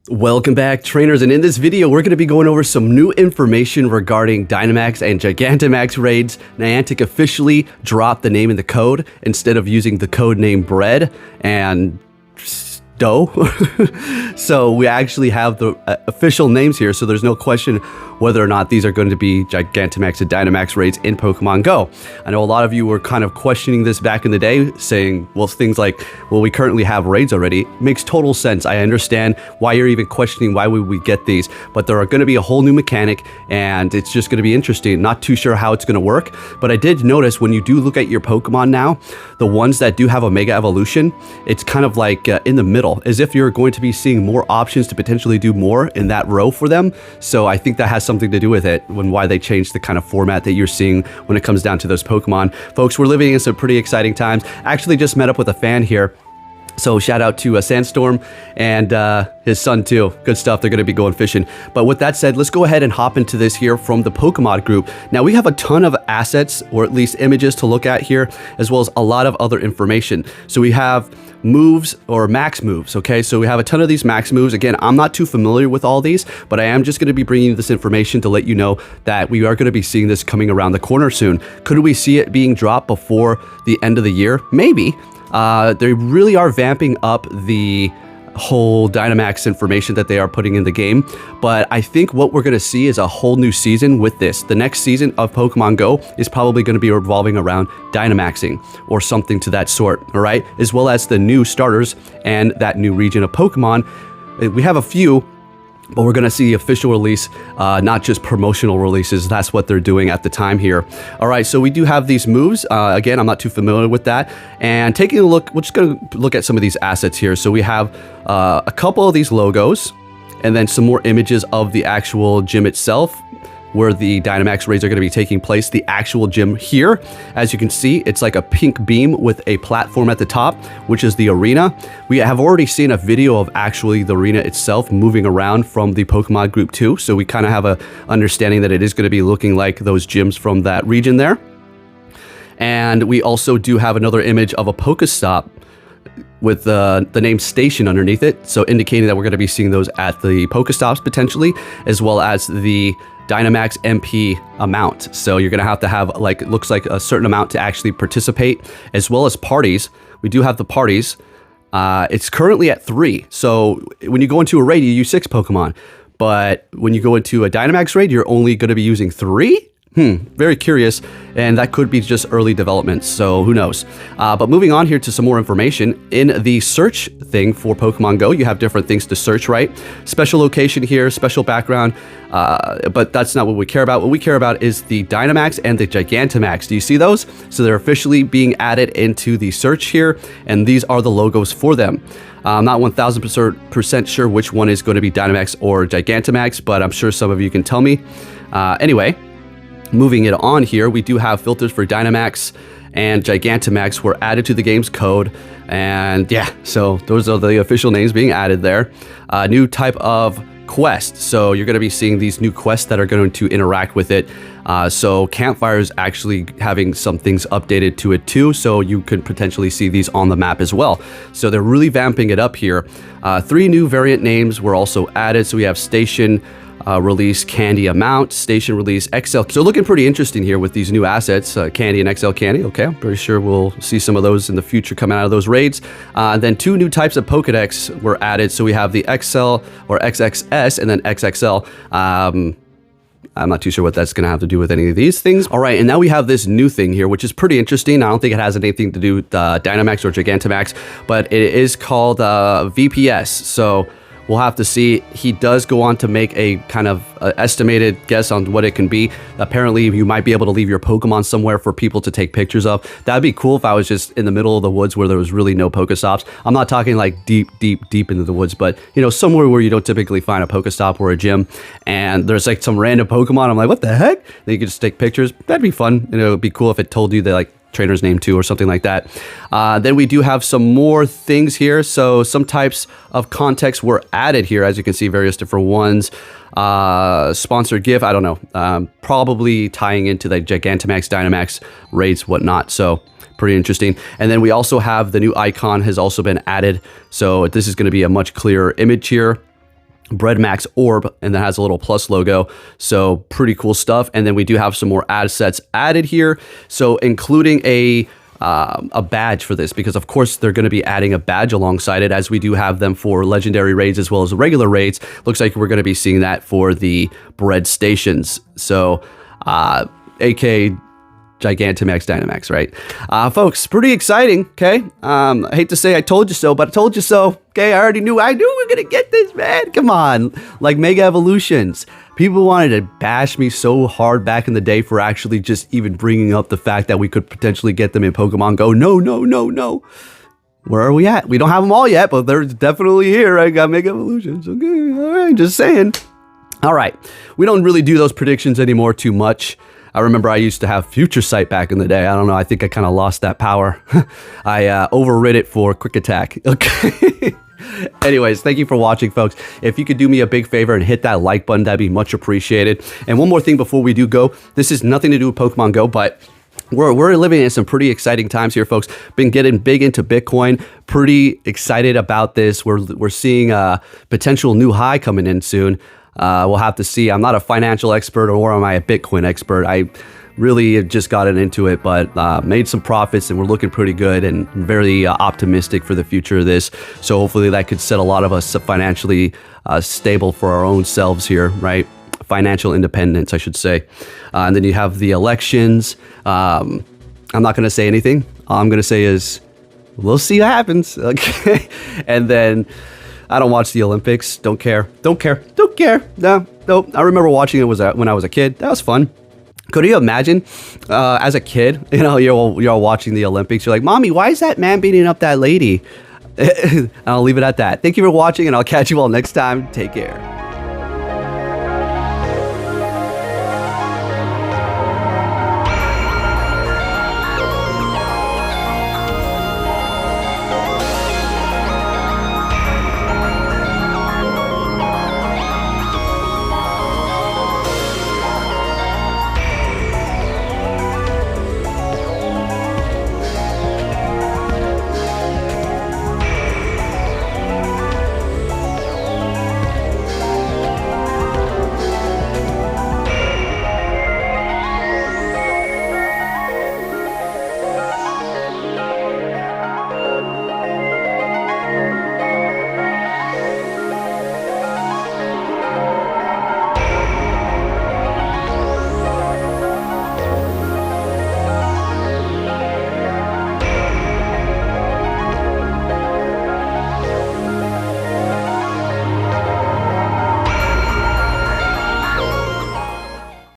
Welcome back, trainers, and in this video we're going to be going over some new information regarding Dynamax and Gigantamax raids. Niantic officially dropped the name in the code instead of using the code name bread and dough. So we actually have the official names here, so there's no question whether or not these are going to be Gigantamax and Dynamax raids in Pokemon Go. I know a lot of you were kind of questioning this back in the day, saying, well, things like, well, we currently have raids already. Makes total sense. I understand why you're even questioning why would we get these, but there are going to be a whole new mechanic, and it's just going to be interesting. Not too sure how it's going to work, but I did notice when you do look at your Pokemon now, the ones that do have a Mega Evolution, it's kind of like in the middle, as if you're going to be seeing more options to potentially do more in that row for them. So I think that has something to do with it when why they changed the kind of format that you're seeing when it comes down to those Pokemon. Folks, we're living in some pretty exciting times. Actually just met up with a fan here. So shout out to Sandstorm and his son too. Good stuff. They're going to be going fishing. But with that said, let's go ahead and hop into this here from the Pokemon group. Now we have a ton of assets, or at least images to look at here, as well as a lot of other information. So we have moves or max moves. Okay, so we have a ton of these max moves. Again, I'm not too familiar with all these, but I am just going to be bringing you this information to let you know that we are going to be seeing this coming around the corner soon. Could we see it being dropped before the end of the year? Maybe. They really are vamping up the whole Dynamax information that they are putting in the game, but I think what we're going to see is a whole new season with this. The next season of Pokemon Go is probably going to be revolving around Dynamaxing or something to that sort, all right? As well as the new starters and that new region of Pokemon. We have a few, but we're going to see the official release, not just promotional releases. That's what they're doing at the time here. All right, so we do have these moves. Again, I'm not too familiar with that. And taking a look, we're just going to look at some of these assets here. So we have a couple of these logos, and then some more images of the actual gym itself, where the Dynamax raids are going to be taking place. The actual gym here, as you can see, it's like a pink beam with a platform at the top, which is the arena. We have already seen a video of actually the arena itself moving around from the Pokemon group too, so we kind of have a understanding that it is going to be looking like those gyms from that region there. And we also do have another image of a Pokestop with the name station underneath it, so indicating that we're going to be seeing those at the Pokestops potentially, as well as the Dynamax MP amount. So you're going to have like, it looks like a certain amount to actually participate, as well as parties. We do have the parties. It's currently at 3. So when you go into a raid, you use 6 Pokemon. But when you go into a Dynamax raid, you're only going to be using 3? Very curious, and that could be just early development, so who knows. But moving on here to some more information. In the search thing for Pokemon Go, you have different things to search, right? Special location here, special background, but that's not what we care about. What we care about is the Dynamax and the Gigantamax. Do you see those? So they're officially being added into the search here, and these are the logos for them. I'm not 1000% sure which one is going to be Dynamax or Gigantamax, but I'm sure some of you can tell me. Anyway, moving it on here, we do have filters for Dynamax and Gigantamax were added to the game's code. And yeah, so those are the official names being added there. New type of quest. So you're going to be seeing these new quests that are going to interact with it. So Campfire is actually having some things updated to it too, so you could potentially see these on the map as well. So they're really vamping it up here. 3 new variant names were also added. So we have Station release Candy amount, Station release XL. So looking pretty interesting here with these new assets, Candy and XL Candy. Okay, I'm pretty sure we'll see some of those in the future coming out of those raids. Then 2 new types of Pokedex were added. So we have the XL or XXS and then XXL. I'm not too sure what that's going to have to do with any of these things. All right, and now we have this new thing here, which is pretty interesting. I don't think it has anything to do with Dynamax or Gigantamax, but it is called VPS. So we'll have to see. He does go on to make a kind of estimated guess on what it can be. Apparently, you might be able to leave your Pokemon somewhere for people to take pictures of. That'd be cool if I was just in the middle of the woods where there was really no Pokestops. I'm not talking like deep into the woods, but you know, somewhere where you don't typically find a Pokestop or a gym, and there's like some random Pokemon. I'm like, what the heck? Then you could just take pictures. That'd be fun. You know, it'd be cool if it told you that like trainer's name too or something like that. Then we do have some more things here. So some types of context were added here, as you can see, various different ones. Sponsored GIF, I don't know, probably tying into the Gigantamax, Dynamax raids, whatnot. So pretty interesting. And then we also have the new icon has also been added. So this is going to be a much clearer image here. Bread Max orb, and that has a little plus logo. So pretty cool stuff. And then we do have some more ad sets added here. So including a badge for this, because of course they're going to be adding a badge alongside it, as we do have them for legendary raids as well as the regular raids. Looks like we're going to be seeing that for the bread stations. So aka Gigantamax Dynamax, right? Folks, pretty exciting, okay? I hate to say I told you so, but I told you so, okay? I knew we were gonna get this, man. Come on, like Mega Evolutions. People wanted to bash me so hard back in the day for actually just even bringing up the fact that we could potentially get them in Pokemon Go. No, no, no, no. Where are we at? We don't have them all yet, but they're definitely here. I got Mega Evolutions, okay? All right, just saying. All right, we don't really do those predictions anymore too much. I remember I used to have Future Sight back in the day. I don't know. I think I kind of lost that power. I overrid it for Quick Attack. Okay. Anyways, thank you for watching, folks. If you could do me a big favor and hit that like button, that'd be much appreciated. And one more thing before we do go. This has nothing to do with Pokemon Go, but we're living in some pretty exciting times here, folks. Been getting big into Bitcoin. Pretty excited about this. We're seeing a potential new high coming in soon. We'll have to see. I'm not a financial expert, or am I a Bitcoin expert? I really just gotten into it, but made some profits, and we're looking pretty good and very optimistic for the future of this. So hopefully that could set a lot of us financially stable for our own selves here, right? Financial independence, I should say. And then you have the elections. I'm not going to say anything. All I'm going to say is we'll see what happens. Okay. And then I don't watch the Olympics. Don't care. Don't care. Don't care. No. I remember watching it when I was a kid. That was fun. Could you imagine as a kid, you know, you're all watching the Olympics. You're like, Mommy, why is that man beating up that lady? And I'll leave it at that. Thank you for watching, and I'll catch you all next time. Take care.